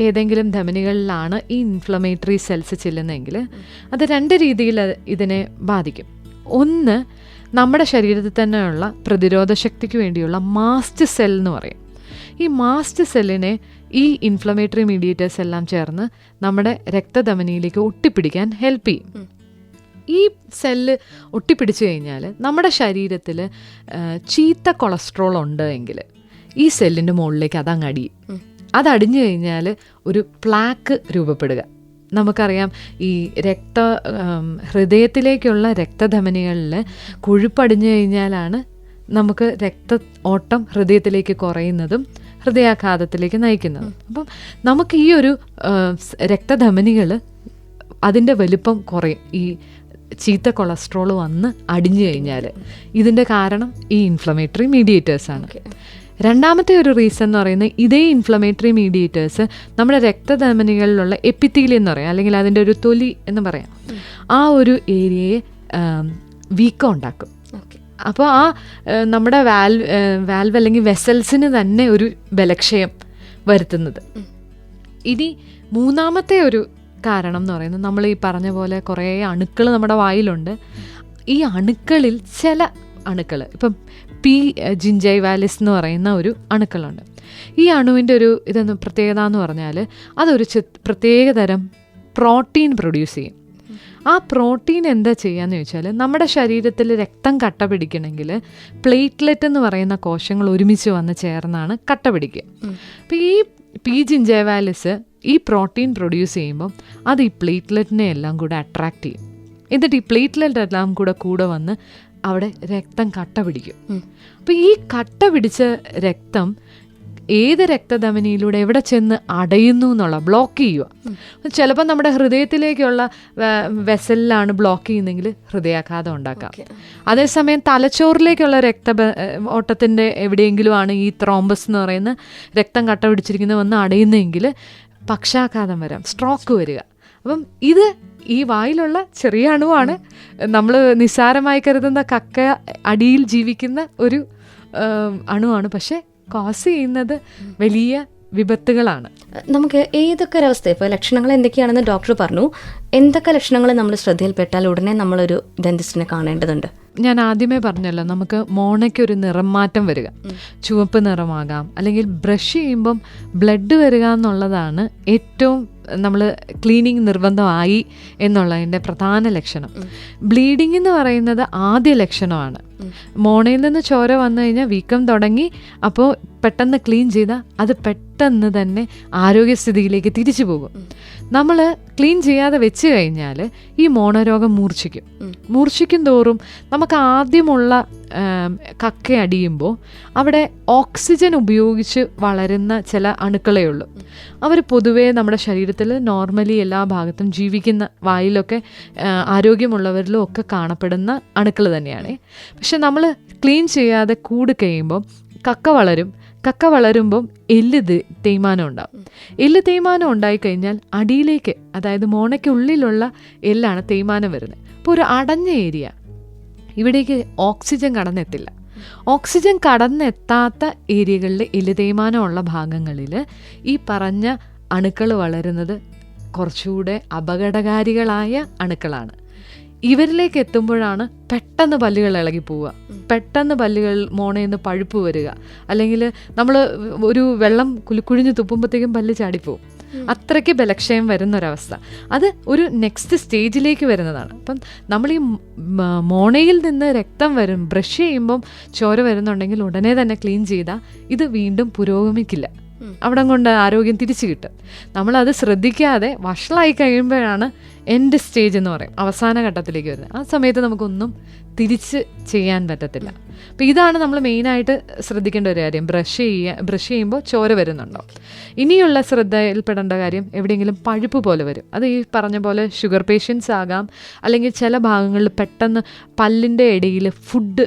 ഏതെങ്കിലും ധമനികളിലാണ് ഈ ഇൻഫ്ലമേറ്ററി സെൽസ് ചെല്ലുന്നതെങ്കിൽ അത് 2 രീതിയിൽ ഇതിനെ ബാധിക്കും. ഒന്ന്, നമ്മുടെ ശരീരത്തിൽ തന്നെയുള്ള പ്രതിരോധ ശക്തിക്ക് വേണ്ടിയുള്ള മാസ്റ്റ് സെൽ എന്ന് പറയും. ഈ മാസ്റ്റ് സെല്ലിനെ ഈ ഇൻഫ്ലമേറ്ററി മീഡിയേറ്റേഴ്സ് എല്ലാം ചേർന്ന് നമ്മുടെ രക്തധമനിയിലേക്ക് ഒട്ടിപ്പിടിക്കാൻ ഹെൽപ്പ് ചെയ്യും. ഈ സെല്ല് ഒട്ടിപ്പിടിച്ചു കഴിഞ്ഞാൽ നമ്മുടെ ശരീരത്തിൽ ചീത്ത കൊളസ്ട്രോൾ ഉണ്ട് എങ്കിൽ ഈ സെല്ലിൻ്റെ മുകളിലേക്ക് അതങ്ങ് അടിയും. അതടിഞ്ഞു കഴിഞ്ഞാൽ ഒരു പ്ലാക്ക് രൂപപ്പെടുക. നമുക്കറിയാം, ഈ ഹൃദയത്തിലേക്കുള്ള രക്തധമനികളിൽ കൊഴുപ്പടിഞ്ഞു കഴിഞ്ഞാലാണ് നമുക്ക് രക്ത ഓട്ടം ഹൃദയത്തിലേക്ക് കുറയുന്നതും ഹൃദയാഘാതത്തിലേക്ക് നയിക്കുന്നതും. അപ്പം നമുക്ക് ഈ ഒരു രക്തധമനികൾ അതിൻ്റെ വലിപ്പം കുറയും ഈ ചീത്ത കൊളസ്ട്രോൾ വന്ന് അടിഞ്ഞു കഴിഞ്ഞാൽ. ഇതിൻ്റെ കാരണം ഈ ഇൻഫ്ലമേറ്ററി മീഡിയേറ്റേഴ്സാണ്. രണ്ടാമത്തെ ഒരു റീസൺ എന്ന് പറയുന്നത്, ഇതേ ഇൻഫ്ലമേറ്ററി മീഡിയേറ്റേഴ്സ് നമ്മുടെ രക്തധമനികളിലുള്ള എപ്പിത്തീലിയം എന്ന് പറയാം, അല്ലെങ്കിൽ അതിൻ്റെ ഒരു തൊലി എന്ന് പറയാം, ആ ഒരു ഏരിയയെ വീക്കം ഉണ്ടാക്കും. അപ്പോൾ ആ നമ്മുടെ വാൽവ് അല്ലെങ്കിൽ വെസൽസിന് തന്നെ ഒരു ബലക്ഷയം വരുത്തുന്നത്. ഇനി 3ാമത്തെ ഒരു കാരണം എന്ന് പറയുന്നത്, നമ്മൾ ഈ പറഞ്ഞ പോലെ കുറേ അണുക്കൾ നമ്മുടെ വായിലുണ്ട്. ഈ അണുക്കളിൽ ചില അണുക്കൾ, ഇപ്പം പി ജിഞ്ചൈവാലിസ് എന്ന് പറയുന്ന ഒരു അണുക്കളുണ്ട്. ഈ അണുവിൻ്റെ ഒരു പ്രത്യേകത എന്ന് പറഞ്ഞാൽ അതൊരു പ്രത്യേകതരം പ്രോട്ടീൻ പ്രൊഡ്യൂസ് ചെയ്യും. ആ പ്രോട്ടീൻ എന്താ ചെയ്യാന്ന് ചോദിച്ചാൽ, നമ്മുടെ ശരീരത്തിൽ രക്തം കട്ട പിടിക്കണമെങ്കിൽ പ്ലേറ്റ്ലെറ്റ് എന്ന് പറയുന്ന കോശങ്ങൾ ഒരുമിച്ച് വന്ന് ചേർന്നാണ് കട്ട പിടിക്കുക. അപ്പോൾ ഈ പി ജിഞ്ചൈവാലിസ് ഈ പ്രോട്ടീൻ പ്രൊഡ്യൂസ് ചെയ്യുമ്പം അത് ഈ പ്ലേറ്റ്ലെറ്റിനെ എല്ലാം കൂടെ അട്രാക്റ്റ് ചെയ്യും. എന്നിട്ട് ഈ പ്ലേറ്റ്ലെറ്റ് എല്ലാം കൂടെ വന്ന് അവിടെ രക്തം കട്ട പിടിക്കും. അപ്പോൾ ഈ കട്ട പിടിച്ച രക്തം ഏത് രക്തധമനിയിലൂടെ എവിടെ ചെന്ന് അടയുന്നു എന്നുള്ള ബ്ലോക്ക് ചെയ്യുക. ചിലപ്പോൾ നമ്മുടെ ഹൃദയത്തിലേക്കുള്ള വെസലിലാണ് ബ്ലോക്ക് ചെയ്യുന്നതെങ്കിൽ ഹൃദയാഘാതം ഉണ്ടാക്കാം. അതേസമയം തലച്ചോറിലേക്കുള്ള ഓട്ടത്തിൻ്റെ എവിടെയെങ്കിലും ആണ് ഈ ത്രോംബസ് എന്ന് പറയുന്ന രക്തം കട്ട പിടിച്ചിരിക്കുന്നത് വന്ന് അടയുന്നതെങ്കിൽ പക്ഷാഘാതം വരാം, സ്ട്രോക്ക് വരിക. അപ്പം ഇത് ഈ വായിലുള്ള ചെറിയ അണുവാണ്. നമ്മൾ നിസ്സാരമായി കരുതുന്ന കക്ക അടിയിൽ ജീവിക്കുന്ന ഒരു അണുവാണ്. പക്ഷേ കോസ് ചെയ്യുന്നത് വലിയ വിപത്തുകളാണ്. നമുക്ക് ഏതൊക്കെ ഒരവസ്ഥ, ഇപ്പോൾ ലക്ഷണങ്ങൾ എന്തൊക്കെയാണെന്ന് ഡോക്ടർ പറഞ്ഞു, എന്തൊക്കെ ലക്ഷണങ്ങൾ നമ്മൾ ശ്രദ്ധയിൽപ്പെട്ടാൽ ഉടനെ നമ്മളൊരു ഡെന്റിസ്റ്റിനെ കാണേണ്ടതുണ്ട്? ഞാൻ ആദ്യമേ പറഞ്ഞല്ലോ, നമുക്ക് മോണയ്ക്കൊരു നിറം മാറ്റം വരിക, ചുവപ്പ് നിറമാകാം, അല്ലെങ്കിൽ ബ്രഷ് ചെയ്യുമ്പം ബ്ലഡ് വരിക എന്നുള്ളതാണ് ഏറ്റവും നമ്മൾ ക്ലീനിങ് നിർബന്ധമായി എന്നുള്ളതിൻ്റെ പ്രധാന ലക്ഷണം. ബ്ലീഡിംഗ് എന്ന് പറയുന്നത് ആദ്യ ലക്ഷണമാണ്. മോണയിൽ നിന്ന് ചോര വന്നു കഴിഞ്ഞാൽ വീക്കം തുടങ്ങി, അപ്പോൾ പെട്ടെന്ന് ക്ലീൻ ചെയ്താൽ അത് പെട്ടെന്ന് തന്നെ ആരോഗ്യസ്ഥിതിയിലേക്ക് തിരിച്ചു പോകും. നമ്മൾ ക്ലീൻ ചെയ്യാതെ വെച്ച് കഴിഞ്ഞാൽ ഈ മോണരോഗം മൂർച്ഛിക്കും തോറും നമുക്ക് ആദ്യമുള്ള കക്ക അടിയുമ്പോൾ അവിടെ ഓക്സിജൻ ഉപയോഗിച്ച് വളരുന്ന ചില അണുക്കളേ ഉള്ളൂ. അവർ പൊതുവേ നമ്മുടെ ശരീരത്തിൽ നോർമലി എല്ലാ ഭാഗത്തും ജീവിക്കുന്ന, വായിലൊക്കെ ആരോഗ്യമുള്ളവരിലും ഒക്കെ കാണപ്പെടുന്ന അണുക്കൾ തന്നെയാണ്. പക്ഷെ നമ്മൾ ക്ലീൻ ചെയ്യാതെ കൂട് കഴിയുമ്പോൾ കക്ക വളരുമ്പം എല്ല് തേയ്മാനം ഉണ്ടാവും. എല്ല് തേയ്മാനം ഉണ്ടായിക്കഴിഞ്ഞാൽ അടിയിലേക്ക്, അതായത് മോണയ്ക്കുള്ളിലുള്ള എല്ലാണ് തേയ്മാനം വരുന്നത്. ഇപ്പോൾ ഒരു അടഞ്ഞ ഏരിയ, ഇവിടേക്ക് ഓക്സിജൻ കടന്നെത്തില്ല. ഓക്സിജൻ കടന്നെത്താത്ത ഏരിയകളിൽ എല്ല് തേയ്മാനമുള്ള ഭാഗങ്ങളിൽ ഈ പറഞ്ഞ അണുക്കൾ വളരുന്നത് കുറച്ചുകൂടെ അപകടകാരികളായ അണുക്കളാണ്. ഇവരിലേക്ക് എത്തുമ്പോഴാണ് പെട്ടെന്ന് പല്ലുകൾ ഇളകി പോവുക, പെട്ടെന്ന് പല്ലുകൾ മോണയിൽ നിന്ന് പഴുപ്പ് വരിക, അല്ലെങ്കിൽ നമ്മൾ ഒരു വെള്ളം കുഴിഞ്ഞ് തുപ്പുമ്പോഴത്തേക്കും പല്ല് ചാടിപ്പോവും. അത്രയ്ക്ക് ബലക്ഷയം വരുന്നൊരവസ്ഥ. അത് ഒരു നെക്സ്റ്റ് സ്റ്റേജിലേക്ക് വരുന്നതാണ്. അപ്പം നമ്മൾ ഈ മോണയിൽ നിന്ന് രക്തം ബ്രഷ് ചെയ്യുമ്പം ചോര വരുന്നുണ്ടെങ്കിൽ ഉടനെ തന്നെ ക്ലീൻ ചെയ്താൽ ഇത് വീണ്ടും പുരോഗമിക്കില്ല. അവിടം കൊണ്ട് ആരോഗ്യം തിരിച്ചു കിട്ടും. നമ്മളത് ശ്രദ്ധിക്കാതെ വഷളായി കഴിയുമ്പോഴാണ് എൻഡ് സ്റ്റേജ് എന്ന് പറയും, അവസാന ഘട്ടത്തിലേക്ക് വരുന്നത്. ആ സമയത്ത് നമുക്കൊന്നും തിരിച്ച് ചെയ്യാൻ പറ്റത്തില്ല. അപ്പോൾ ഇതാണ് നമ്മൾ മെയിനായിട്ട് ശ്രദ്ധിക്കേണ്ട ഒരു കാര്യം. ബ്രഷ് ചെയ്യുമ്പോൾ ചോര വരുന്നുണ്ടോ. ഇനിയുള്ള ശ്രദ്ധയിൽപ്പെടേണ്ട കാര്യം, എവിടെയെങ്കിലും പഴുപ്പ് പോലെ വരും. അത് ഈ പറഞ്ഞ പോലെ ഷുഗർ പേഷ്യൻസ് ആകാം, അല്ലെങ്കിൽ ചില ഭാഗങ്ങളിൽ പെട്ടെന്ന് പല്ലിൻ്റെ ഇടയിൽ ഫുഡ്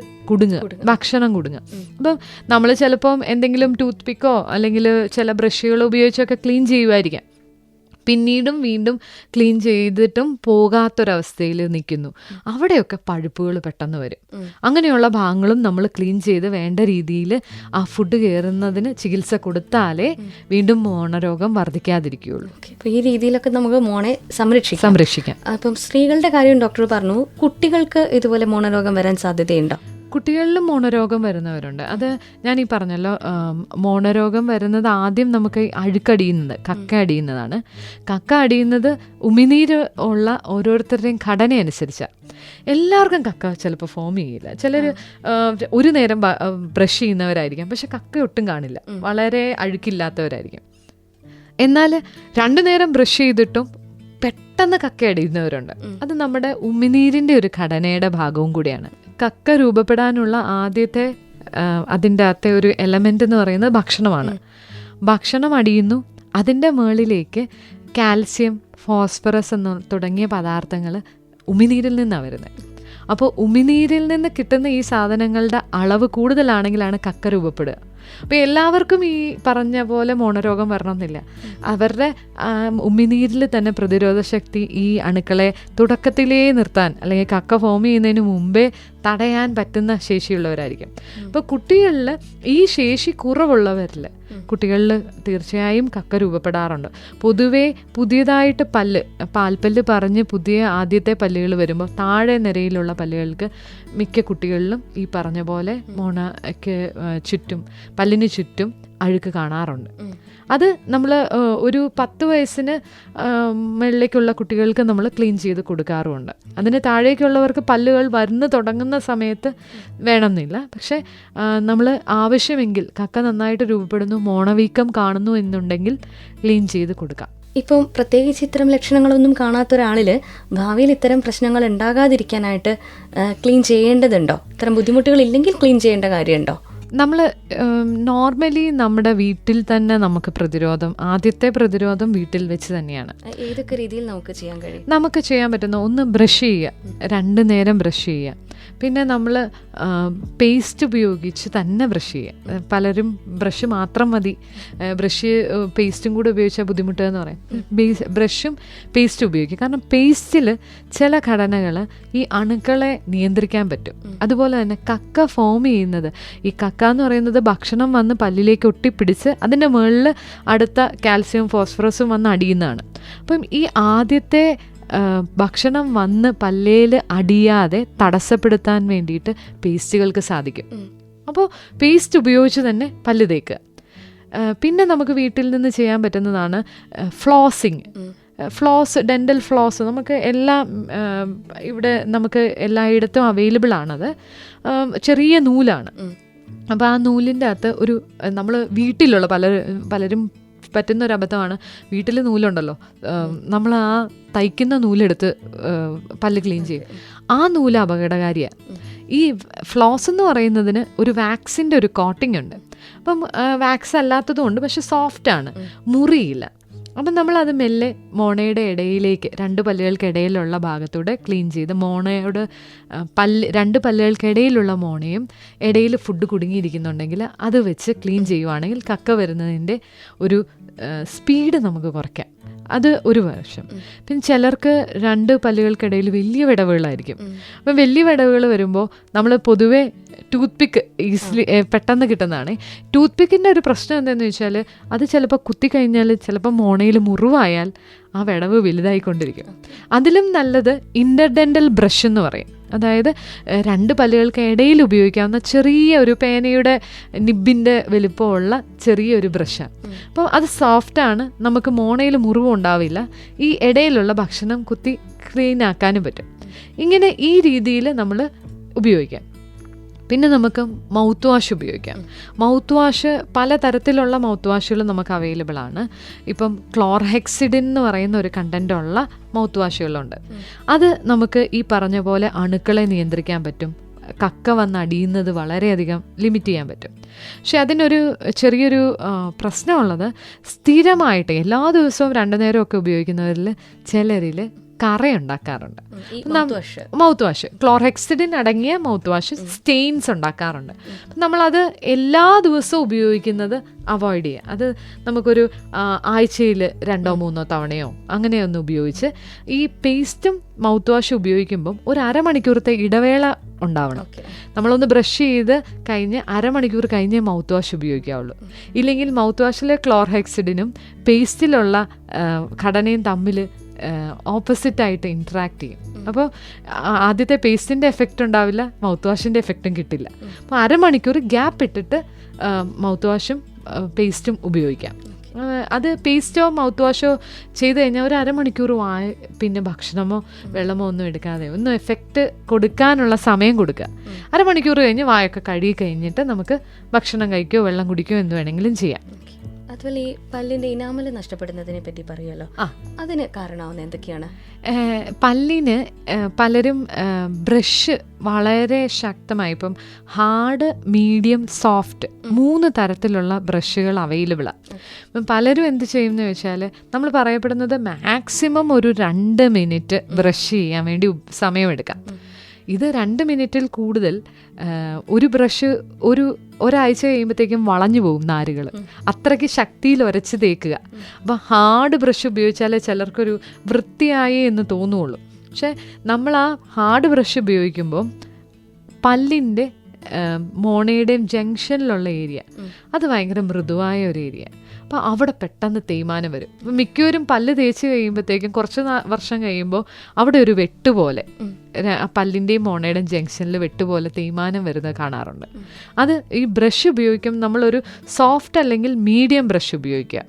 ഭക്ഷണം കുടുങ്ങുക. അപ്പം നമ്മൾ ചിലപ്പം എന്തെങ്കിലും ടൂത്ത് പിക്കോ അല്ലെങ്കിൽ ചില ബ്രഷുകളോ ഉപയോഗിച്ചൊക്കെ ക്ലീൻ ചെയ്യുമായിരിക്കാം. പിന്നീടും വീണ്ടും ക്ലീൻ ചെയ്തിട്ടും പോകാത്തൊരവസ്ഥയിൽ നിൽക്കുന്നു. അവിടെയൊക്കെ പഴുപ്പുകൾ പെട്ടെന്ന് വരും. അങ്ങനെയുള്ള ഭാഗങ്ങളും നമ്മൾ ക്ലീൻ ചെയ്ത് വേണ്ട രീതിയിൽ ആ ഫുഡ് കയറുന്നതിന് ചികിത്സ കൊടുത്താലേ വീണ്ടും മോണരോഗം വർദ്ധിക്കാതിരിക്കുകയുള്ളൂ. അപ്പോൾ ഈ രീതിയിലൊക്കെ നമുക്ക് മോണെ സംരക്ഷിക്കാം. അപ്പം സ്ത്രീകളുടെ കാര്യം ഡോക്ടർ പറഞ്ഞു, കുട്ടികൾക്ക് ഇതുപോലെ മോണരോഗം വരാൻ സാധ്യതയുണ്ടോ? കുട്ടികളിലും മോണരോഗം വരുന്നവരുണ്ട്. അത് ഞാൻ ഈ പറഞ്ഞല്ലോ, മോണരോഗം വരുന്നത് ആദ്യം നമുക്ക് അഴുക്കടിയുന്നത്, കക്ക അടിയുന്നതാണ്. കക്ക അടിയുന്നത് ഉമിനീര് ഉള്ള ഓരോരുത്തരുടെയും ഘടന അനുസരിച്ചാണ്. എല്ലാവർക്കും കക്ക ചിലപ്പോൾ ഫോം ചെയ്യില്ല. ചിലർ ഒരു നേരം ബ്രഷ് ചെയ്യുന്നവരായിരിക്കും, പക്ഷെ കക്ക ഒട്ടും കാണില്ല, വളരെ അഴുക്കില്ലാത്തവരായിരിക്കും. എന്നാൽ 2 നേരം ബ്രഷ് ചെയ്തിട്ടും പെട്ടെന്ന് കക്ക അടിയുന്നവരുണ്ട്. അത് നമ്മുടെ ഉമിനീരിൻ്റെ ഒരു ഘടനയുടെ ഭാഗവും കൂടിയാണ്. കക്ക രൂപപ്പെടാനുള്ള അതിൻ്റെ അകത്തെ ഒരു എലമെൻ്റ് എന്ന് പറയുന്നത് ഭക്ഷണമാണ്. ഭക്ഷണം അടിയുന്നു, അതിൻ്റെ മുകളിലേക്ക് കാൽസ്യം, ഫോസ്ഫറസ് തുടങ്ങിയ പദാർത്ഥങ്ങൾ ഉമിനീരിൽ നിന്നാണ് വരുന്നത്. അപ്പോൾ ഉമിനീരിൽ നിന്ന് കിട്ടുന്ന ഈ സാധനങ്ങളുടെ അളവ് കൂടുതലാണെങ്കിലാണ് കക്ക രൂപപ്പെടുക. അപ്പോൾ എല്ലാവർക്കും ഈ പറഞ്ഞ പോലെ മോണരോഗം വരണമെന്നില്ല. അവരുടെ ഉമിനീരിൽ തന്നെ പ്രതിരോധ ശക്തി ഈ അണുക്കളെ തുടക്കത്തിലേ നിർത്താൻ, അല്ലെങ്കിൽ കക്ക ഫോം ചെയ്യുന്നതിന് മുമ്പേ തടയാൻ പറ്റുന്ന ശേഷിയുള്ളവരായിരിക്കും. അപ്പോൾ കുട്ടികളിൽ ഈ ശേഷി കുറവുള്ളവരിൽ കുട്ടികളിൽ തീർച്ചയായും കക്ക രൂപപ്പെടാറുണ്ട്. പൊതുവേ പുതിയതായിട്ട് പാൽപ്പല്ല് പറഞ്ഞ് പുതിയ ആദ്യത്തെ പല്ലുകൾ വരുമ്പോൾ താഴെ നിരയിലുള്ള പല്ലുകൾക്ക് മിക്ക കുട്ടികളിലും ഈ പറഞ്ഞ പോലെ മോണയ്ക്ക് ചുറ്റും, പല്ലിന് ചുറ്റും അഴുക്ക് കാണാറുണ്ട്. അത് നമ്മൾ ഒരു 10 വയസ്സിന് മുകളിലേക്കുള്ള കുട്ടികൾക്ക് നമ്മൾ ക്ലീൻ ചെയ്ത് കൊടുക്കാറുമുണ്ട്. അതിന് താഴേക്കുള്ളവർക്ക് പല്ലുകൾ വരുന്നു തുടങ്ങുന്ന സമയത്ത് വേണമെന്നില്ല. പക്ഷേ നമ്മൾ ആവശ്യമെങ്കിൽ, കക്ക നന്നായിട്ട് രൂപപ്പെടുന്നു, മോണവീക്കം കാണുന്നു എന്നുണ്ടെങ്കിൽ ക്ലീൻ ചെയ്ത് കൊടുക്കാം. ഇപ്പം പ്രത്യേകിച്ച് ഇത്തരം ലക്ഷണങ്ങളൊന്നും കാണാത്ത ഒരാളിൽ ഭാവിയിൽ ഇത്തരം പ്രശ്നങ്ങൾ ഉണ്ടാകാതിരിക്കാനായിട്ട് ക്ലീൻ ചെയ്യേണ്ടതുണ്ടോ? ഇത്തരം ബുദ്ധിമുട്ടുകൾ ഇല്ലെങ്കിൽ ക്ലീൻ ചെയ്യേണ്ട കാര്യമുണ്ടോ? നമ്മൾ നോർമലി നമ്മുടെ വീട്ടിൽ തന്നെ നമുക്ക് ആദ്യത്തെ പ്രതിരോധം വീട്ടിൽ വെച്ച് തന്നെയാണ്. ഏതൊക്കെ രീതിയിൽ നമുക്ക് ചെയ്യാൻ കഴിയും? നമുക്ക് ചെയ്യാൻ പറ്റുന്ന ഒന്ന്, ബ്രഷ് ചെയ്യുക, 2 നേരം ബ്രഷ് ചെയ്യുക. പിന്നെ നമ്മൾ പേസ്റ്റ് ഉപയോഗിച്ച് തന്നെ ബ്രഷ് ചെയ്യുക. പലരും ബ്രഷ് മാത്രം മതി, ബ്രഷ് പേസ്റ്റും കൂടെ ഉപയോഗിച്ചാൽ ബുദ്ധിമുട്ടുക എന്ന് പറയും. ബ്രഷും പേസ്റ്റും ഉപയോഗിക്കുക. കാരണം പേസ്റ്റിൽ ചില ഘടനകൾ ഈ അണുക്കളെ നിയന്ത്രിക്കാൻ പറ്റും. അതുപോലെ തന്നെ കക്ക ഫോം ചെയ്യുന്നത്, ഈ കക്ക എന്ന് പറയുന്നത് ഭക്ഷണം വന്ന് പല്ലിലേക്ക് ഒട്ടിപ്പിടിച്ച് അതിൻ്റെ മുകളിൽ അടുത്ത കാൽസ്യം ഫോസ്ഫറസും വന്ന് അടിയുന്നതാണ്. അപ്പം ഈ ആദ്യത്തെ ഭക്ഷണം വന്ന് പല്ലേൽ അടിയാതെ തടസ്സപ്പെടുത്താൻ വേണ്ടിയിട്ട് പേസ്റ്റുകൾക്ക് സാധിക്കും. അപ്പോൾ പേസ്റ്റ് ഉപയോഗിച്ച് തന്നെ പല്ല് തേക്കുക. പിന്നെ നമുക്ക് വീട്ടിൽ നിന്ന് ചെയ്യാൻ പറ്റുന്നതാണ് ഫ്ലോസിങ്. ഡെൻ്റൽ ഫ്ലോസ് നമുക്ക് ഇവിടെ നമുക്ക് എല്ലായിടത്തും അവൈലബിൾ ആണത്. ചെറിയ നൂലാണ്. അപ്പോൾ ആ നൂലിൻ്റെ അകത്ത് നമ്മൾ വീട്ടിലുള്ള പലരും പറ്റുന്ന ഒരു അബദ്ധമാണ്, വീട്ടിൽ നൂലുണ്ടല്ലോ, നമ്മൾ ആ തയ്ക്കുന്ന നൂലെടുത്ത് പല്ല് ക്ലീൻ ചെയ്യും. ആ നൂല് അപകടകാരിയാണ്. ഈ ഫ്ലോസ് എന്ന് പറയുന്നതിന് ഒരു വാക്സിൻ്റെ ഒരു കോട്ടിംഗ് ഉണ്ട്. അപ്പം വാക്സ് അല്ലാത്തതുകൊണ്ട് പക്ഷെ സോഫ്റ്റാണ്, മുറിയില്ല. അപ്പം നമ്മളത് മെല്ലെ മോണയുടെ ഇടയിലേക്ക്, രണ്ട് പല്ലുകൾക്കിടയിലുള്ള ഭാഗത്തൂടെ ക്ലീൻ ചെയ്ത് മോണയോട് രണ്ട് പല്ലുകൾക്കിടയിലുള്ള മോണയും ഇടയിൽ ഫുഡ് കുടുങ്ങിയിരിക്കുന്നുണ്ടെങ്കിൽ അത് വെച്ച് ക്ലീൻ ചെയ്യുവാണെങ്കിൽ കക്ക വരുന്നതിൻ്റെ ഒരു സ്പീഡ് നമുക്ക് കുറയ്ക്കാം. അത് ഒരു വശം. പിന്നെ ചിലർക്ക് രണ്ട് പല്ലുകൾക്കിടയിൽ വലിയ വിടവുകളായിരിക്കും. അപ്പം വലിയ വിടവുകൾ വരുമ്പോൾ നമ്മൾ പൊതുവേ ടൂത്ത് പിക്ക് ഈസിലി പെട്ടെന്ന് കിട്ടുന്നതാണ്. ടൂത്ത് പിക്കിൻ്റെ ഒരു പ്രശ്നം എന്താണെന്ന് വെച്ചാൽ അത് ചിലപ്പോൾ കുത്തിക്കഴിഞ്ഞാൽ ചിലപ്പോൾ മോണയിൽ മുറിവായാൽ ആ വിടവ് വലുതായിക്കൊണ്ടിരിക്കും. അതിലും നല്ലത് ഇൻ്റർഡെൻ്റൽ ബ്രഷ് എന്ന് പറയും. അതായത് രണ്ട് പല്ലുകൾക്ക് ഇടയിൽ ഉപയോഗിക്കാവുന്ന ചെറിയ ഒരു പേനയുടെ നിബിൻ്റെ വലിപ്പമുള്ള ചെറിയൊരു ബ്രഷാണ്. അപ്പോൾ അത് സോഫ്റ്റാണ്, നമുക്ക് മോണയിൽ മുറിവും ഉണ്ടാവില്ല, ഈ ഇടയിലുള്ള ഭക്ഷണം കുത്തി ക്ലീൻ ആക്കാനും പറ്റും. ഇങ്ങനെ ഈ രീതിയിൽ നമ്മൾ ഉപയോഗിക്കാം. പിന്നെ നമുക്ക് മൗത്ത് വാഷ് ഉപയോഗിക്കാം. മൗത്ത് വാഷ് പലതരത്തിലുള്ള മൗത്ത് വാഷുകൾ നമുക്ക് അവൈലബിൾ ആണ്. ഇപ്പം ക്ലോർഹെക്സിഡിൻ എന്ന് പറയുന്ന ഒരു കണ്ടൻറ്റുള്ള മൗത്ത് വാഷുകളുണ്ട്. അത് നമുക്ക് ഈ പറഞ്ഞ പോലെ അണുക്കളെ നിയന്ത്രിക്കാൻ പറ്റും. കക്ക വന്ന് അടിയുന്നത് വളരെയധികം ലിമിറ്റ് ചെയ്യാൻ പറ്റും. പക്ഷെ അതിനൊരു ചെറിയൊരു പ്രശ്നമുള്ളത്, സ്ഥിരമായിട്ട് എല്ലാ ദിവസവും 2 നേരമൊക്കെ ഉപയോഗിക്കുന്നവരിൽ ചിലരിൽ കറയുണ്ടാക്കാറുണ്ട്. മൗത്ത് വാഷ്, ക്ലോർഹെക്സിഡിൻ അടങ്ങിയ മൗത്ത് വാഷ് സ്റ്റെയിൻസ് ഉണ്ടാക്കാറുണ്ട്. നമ്മളത് എല്ലാ ദിവസവും ഉപയോഗിക്കുന്നത് അവോയ്ഡ് ചെയ്യുക. അത് നമുക്കൊരു ആഴ്ചയിൽ 2-3 തവണയോ അങ്ങനെയൊന്ന് ഉപയോഗിച്ച് ഈ പേസ്റ്റും മൗത്ത് വാഷും ഉപയോഗിക്കുമ്പം ഒരു അരമണിക്കൂറത്തെ ഇടവേള ഉണ്ടാവണം. നമ്മളൊന്ന് ബ്രഷ് ചെയ്ത് കഴിഞ്ഞ് അരമണിക്കൂർ കഴിഞ്ഞേ മൗത്ത് വാഷ് ഉപയോഗിക്കാവുള്ളൂ. ഇല്ലെങ്കിൽ മൗത്ത് വാഷിലെ ക്ലോർഹെക്സിഡിനും പേസ്റ്റിലുള്ള ഘടനയും തമ്മിൽ ഓപ്പോസിറ്റായിട്ട് ഇൻട്രാക്ട് ചെയ്യും. അപ്പോൾ ആദ്യത്തെ പേസ്റ്റിൻ്റെ എഫക്റ്റ് ഉണ്ടാവില്ല, മൗത്ത് വാഷിൻ്റെ എഫക്റ്റും കിട്ടില്ല. അപ്പോൾ അരമണിക്കൂർ ഗ്യാപ്പ് ഇട്ടിട്ട് മൗത്ത് വാഷും പേസ്റ്റും ഉപയോഗിക്കാം. അത് പേസ്റ്റോ മൗത്ത് വാഷോ ചെയ്ത് കഴിഞ്ഞാൽ ഒരു അരമണിക്കൂർ പിന്നെ ഭക്ഷണമോ വെള്ളമോ ഒന്നും എടുക്കാതെ ഒന്ന് എഫക്റ്റ് കൊടുക്കാനുള്ള സമയം കൊടുക്കുക. അരമണിക്കൂർ കഴിഞ്ഞ് വായൊക്കെ കഴുകി കഴിഞ്ഞിട്ട് നമുക്ക് ഭക്ഷണം കഴിക്കുകയോ വെള്ളം കുടിക്കുകയോ എന്ത് വേണമെങ്കിലും ചെയ്യാം. അതുപോലെ ഈ പല്ലിൻ്റെ ഇനാമൽ നഷ്ടപ്പെടുന്നതിനെ പറ്റി പറയുമല്ലോ, അതിന് കാരണമാവുന്ന എന്തൊക്കെയാണ്? പല്ലിന് പലരും ബ്രഷ് വളരെ ശക്തമായി, ഇപ്പം ഹാർഡ്, മീഡിയം, സോഫ്റ്റ് 3 തരത്തിലുള്ള ബ്രഷുകൾ അവൈലബിളാണ്. അപ്പം പലരും എന്ത് ചെയ്യുമെന്ന് ചോദിച്ചാൽ, നമ്മൾ പറയപ്പെടുന്നത് മാക്സിമം ഒരു 2 മിനിറ്റ് ബ്രഷ് ചെയ്യാൻ വേണ്ടി സമയമെടുക്കാം. ഇത് 2 മിനിറ്റിൽ കൂടുതൽ ഒരു ബ്രഷ് ഒരാഴ്ച കഴിയുമ്പോഴത്തേക്കും വളഞ്ഞു പോകും നാരുകൾ. അത്രയ്ക്ക് ശക്തിയിൽ ഉരച്ച് തേക്കുക. അപ്പോൾ ഹാർഡ് ബ്രഷ് ഉപയോഗിച്ചാലേ ചിലർക്കൊരു വൃത്തിയായി എന്ന് തോന്നുള്ളൂ. പക്ഷേ നമ്മൾ ആ ഹാർഡ് ബ്രഷ് ഉപയോഗിക്കുമ്പോൾ പല്ലിൻ്റെ മോണയുടെയും ജംഗ്ഷനിലുള്ള ഏരിയ അത് ഭയങ്കര മൃദുവായ ഒരു ഏരിയ. അപ്പോൾ അവിടെ പെട്ടെന്ന് തേയ്മാനം വരും. അപ്പം മിക്കവരും പല്ല് തേച്ച് കഴിയുമ്പോഴത്തേക്കും കുറച്ച് വർഷം കഴിയുമ്പോൾ അവിടെ ഒരു വെട്ടുപോലെ പല്ലിൻ്റെയും മോണയുടെയും ജംഗ്ഷനിൽ വെട്ടുപോലെ തേയ്മാനം വരുന്നത് കാണാറുണ്ട്. അത് ഈ ബ്രഷ് ഉപയോഗിക്കുമ്പോൾ നമ്മളൊരു സോഫ്റ്റ് അല്ലെങ്കിൽ മീഡിയം ബ്രഷ് ഉപയോഗിക്കുക.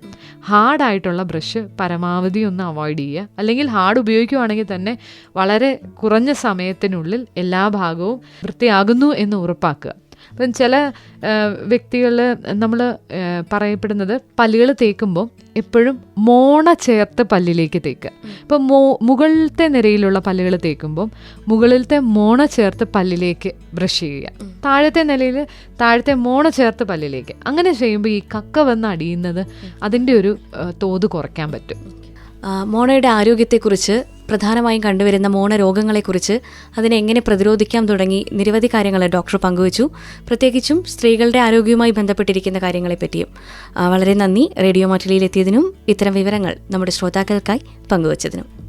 ഹാർഡായിട്ടുള്ള ബ്രഷ് പരമാവധി ഒന്ന് അവോയ്ഡ് ചെയ്യുക. അല്ലെങ്കിൽ ഹാർഡ് ഉപയോഗിക്കുകയാണെങ്കിൽ തന്നെ വളരെ കുറഞ്ഞ സമയത്തിനുള്ളിൽ എല്ലാ ഭാഗവും വൃത്തിയാകുന്നു എന്ന് ഉറപ്പാക്കുക. അപ്പം ചില വ്യക്തികളിൽ നമ്മൾ പറയപ്പെടുന്നത് പല്ലുകൾ തേക്കുമ്പോൾ എപ്പോഴും മോണ ചേർത്ത് പല്ലിലേക്ക് തേക്കുക. ഇപ്പം മുകളിലത്തെ നിരയിലുള്ള പല്ലുകൾ തേക്കുമ്പോൾ മുകളിലത്തെ മോണ ചേർത്ത് പല്ലിലേക്ക് ബ്രഷ് ചെയ്യുക. താഴത്തെ നിലയിൽ താഴത്തെ മോണ ചേർത്ത് പല്ലിലേക്ക്. അങ്ങനെ ചെയ്യുമ്പോൾ ഈ കക്ക വന്ന് അടിയുന്നത് അതിൻ്റെ ഒരു തോത് കുറയ്ക്കാൻ പറ്റും. മോണയുടെ ആരോഗ്യത്തെക്കുറിച്ച്, പ്രധാനമായും കണ്ടുവരുന്ന മോണ രോഗങ്ങളെക്കുറിച്ച്, അതിനെ എങ്ങനെ പ്രതിരോധിക്കാം തുടങ്ങി നിരവധി കാര്യങ്ങൾ ഡോക്ടർ പങ്കുവച്ചു. പ്രത്യേകിച്ചും സ്ത്രീകളുടെ ആരോഗ്യവുമായി ബന്ധപ്പെട്ടിരിക്കുന്ന കാര്യങ്ങളെപ്പറ്റിയും. വളരെ നന്ദി റേഡിയോ മാറ്റുലിയിൽ എത്തിയതിനും ഇത്തരം വിവരങ്ങൾ നമ്മുടെ ശ്രോതാക്കൾക്കായി പങ്കുവച്ചതിനും.